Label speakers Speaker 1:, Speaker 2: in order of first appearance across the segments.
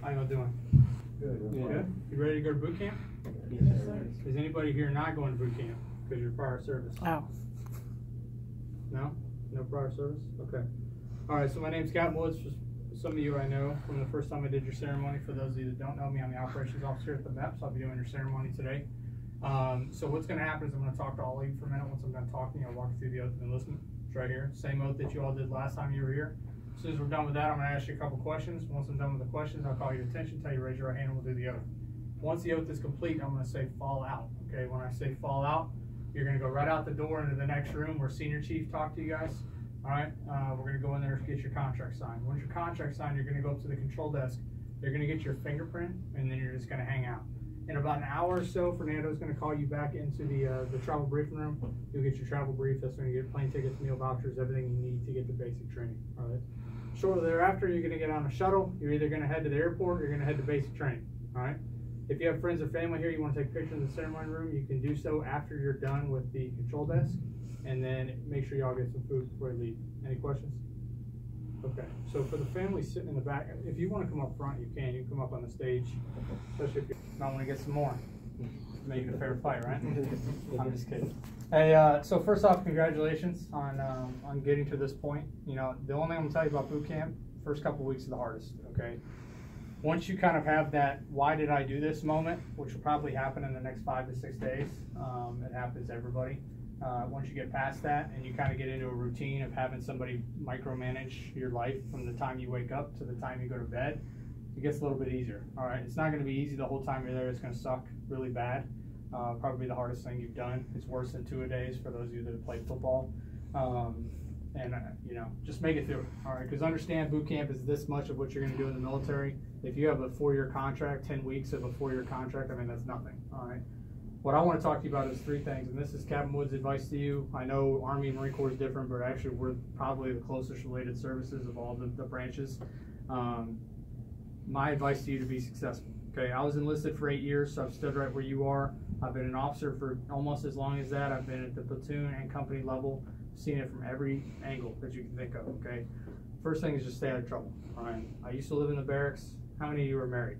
Speaker 1: How y'all doing?
Speaker 2: Good.
Speaker 1: Good. You ready to go to boot camp?
Speaker 2: Yes, sir.
Speaker 1: Is anybody here not going to boot camp because you're prior service?
Speaker 3: Oh.
Speaker 1: No? No prior service? Okay. All right, so my name's Captain Woods. For some of you I know from the first time I did your ceremony. For those of you that don't know me, I'm the operations officer at the MEPS. I'll be doing your ceremony today. So what's going to happen is I'm going to talk to all of you for a minute. Once I'm done talking, I'll walk you through the oath of enlistment. It's right here. Same oath that you all did last time you were here. As soon as we're done with that, I'm going to ask you a couple questions. Once I'm done with the questions, I'll call your attention, tell you to raise your right hand, and we'll do the oath. Once the oath is complete, I'm going to say fall out. Okay, when I say fall out, you're going to go right out the door into the next room where Senior Chief talked to you guys. All right, we're going to go in there and get your contract signed. Once your contract signed, you're going to go up to the control desk. They're going to get your fingerprint, and then you're just going to hang out. In about an hour or so, Fernando's going to call you back into the travel briefing room. You'll get your travel brief. That's when you get plane tickets, meal vouchers, everything you need to get the basic training. All right. Shortly thereafter, you're going to get on a shuttle. You're either going to head to the airport or you're going to head to basic training. All right. If you have friends or family here, you want to take pictures in the ceremony room, you can do so after you're done with the control desk. And then make sure y'all get some food before you leave. Any questions? Okay, so for the family sitting in the back, if you want to come up front, you can. You can come up on the stage, especially if you might want to get some more. Make it a fair fight, right? I'm just kidding. Hey, so first off, congratulations on getting to this point. You know, the only thing I'm going to tell you about boot camp, first couple weeks are the hardest, okay? Once you kind of have that why did I do this moment, which will probably happen in the next 5 to 6 days, it happens to everybody. Once you get past that and you kind of get into a routine of having somebody micromanage your life from the time you wake up to the time you go to bed, it gets a little bit easier. All right, it's not going to be easy the whole time you're there. It's going to suck really bad. Probably the hardest thing you've done. It's worse than 2-a-days for those of you that have played football. You know, just make it through it. All right, because understand boot camp is this much of what you're going to do in the military. If you have a 4-year contract, 10 weeks of a 4-year contract, I mean, that's nothing. All right. What I want to talk to you about is 3 things, and this is Captain Wood's advice to you. I know Army and Marine Corps is different, but actually we're probably the closest related services of all the branches. My advice to you to be successful. Okay, I was enlisted for 8 years, so I've stood right where you are. I've been an officer for almost as long as that. I've been at the platoon and company level, seen it from every angle that you can think of, okay? First thing is just stay out of trouble, all right? I used to live in the barracks. How many of you are married?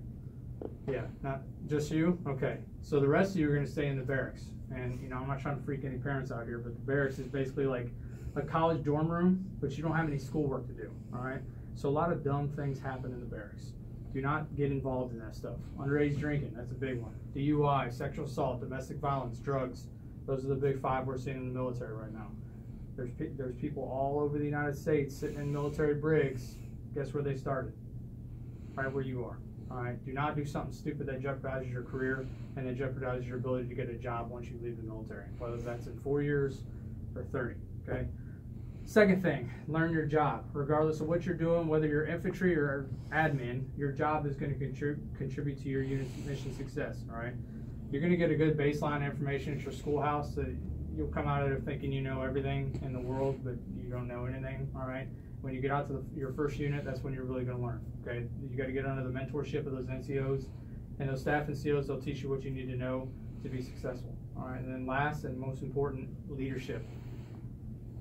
Speaker 1: Yeah, not just you? Okay. So the rest of you are going to stay in the barracks. And, you know, I'm not trying to freak any parents out here, but the barracks is basically like a college dorm room, but you don't have any schoolwork to do, all right? So a lot of dumb things happen in the barracks. Do not get involved in that stuff. Underage drinking, that's a big one. DUI, sexual assault, domestic violence, drugs. Those are the big 5 we're seeing in the military right now. There's people all over the United States sitting in military brigs. Guess where they started? Right where you are. All right, do not do something stupid that jeopardizes your career and that jeopardizes your ability to get a job once you leave the military, whether that's in 4 years or 30, okay? Second thing, learn your job. Regardless of what you're doing, whether you're infantry or admin, your job is going to contribute to your unit's mission success, all right? You're going to get a good baseline information at your schoolhouse that you'll come out of it thinking you know everything in the world, but you don't know anything, all right? When you get out to your first unit, that's when you're really going to learn, okay? You got to get under the mentorship of those NCOs and those staff NCOs. They'll teach you what you need to know to be successful, all right? And then last and most important, leadership.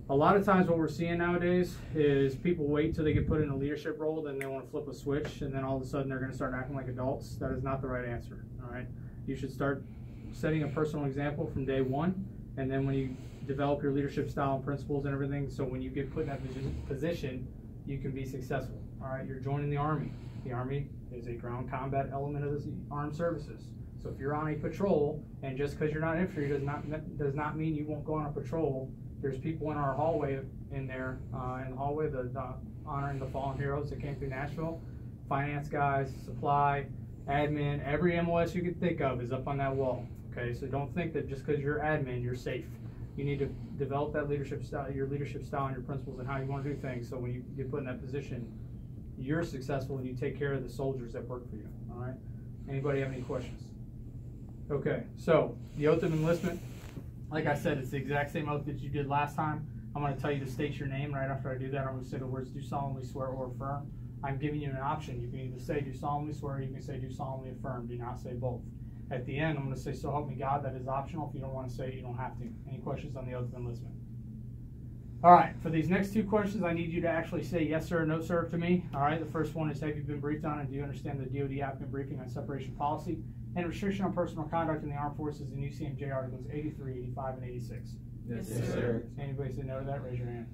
Speaker 1: A lot of times what we're seeing nowadays is people wait till they get put in a leadership role, then they want to flip a switch, and then all of a sudden they're going to start acting like adults. That is not the right answer, all right? You should start setting a personal example from day one, and then when you develop your leadership style and principles and everything, so when you get put in that position, you can be successful. All right, you're joining the Army. The Army is a ground combat element of the armed services. So if you're on a patrol, and just because you're not infantry does not mean you won't go on a patrol. There's people in our hallway in there, in the hallway, the honoring the fallen heroes that came through Nashville. Finance guys, supply, admin, every MOS you can think of is up on that wall. Okay, so don't think that just because you're admin, you're safe. You need to develop that leadership style, your leadership style and your principles and how you want to do things. So when you get put in that position, you're successful and you take care of the soldiers that work for you. All right. Anybody have any questions? Okay. So the oath of enlistment, like I said, it's the exact same oath that you did last time. I'm going to tell you to state your name. Right after I do that, I'm going to say the words "do solemnly swear" or "affirm." I'm giving you an option. You can either say "do solemnly swear" or you can say "do solemnly affirm." Do not say both. At the end, I'm going to say, "So help me God." That is optional. If you don't want to say it, you don't have to. Any questions on the oath of enlistment? All right, for these next two questions, I need you to actually say yes sir or no sir to me. All right, the first one is, have you been briefed on and do you understand the DoD applicant briefing on separation policy and restriction on personal conduct in the armed forces in UCMJ Articles 83, 85, and 86?
Speaker 2: Yes, sir.
Speaker 1: Anybody say no to that? Raise your hand.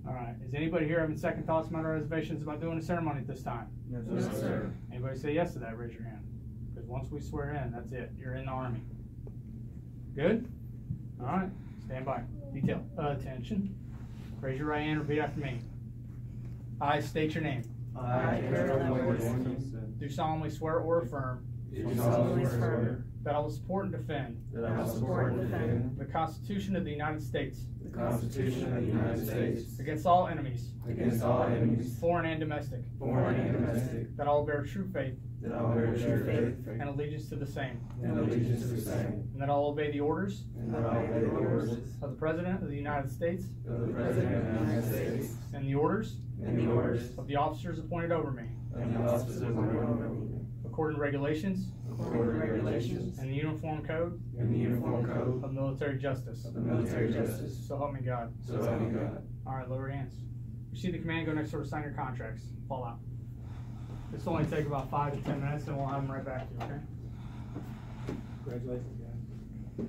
Speaker 1: All right, is anybody here having second thoughts, about reservations about doing a ceremony at this time?
Speaker 2: Yes,
Speaker 3: sir.
Speaker 1: Anybody say yes to that? Raise your hand. Because once we swear in, that's it. You're in the Army. Good? All right, stand by. Detail. Attention. Raise your right hand and repeat after me. I state your name.
Speaker 3: I,
Speaker 1: Do solemnly swear or affirm that I will support and defend the Constitution of the United States against all enemies, foreign and domestic, that I will bear true faith and allegiance to the same, and that I will obey the orders of the President of the United States and the orders of the officers appointed over me, according to regulations and the Uniform Code of Military Justice. So help me God. All right, lower your hands. Receive the command, go next door to sign your contracts. Fall out. This will only take about 5 to 10 minutes, and we'll have them right back to you, okay?
Speaker 2: Congratulations, guys.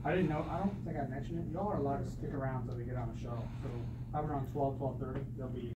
Speaker 1: I didn't know, I don't think I mentioned it. Y'all are allowed to stick around until we get on the shuttle. So, have around 12:30, they'll be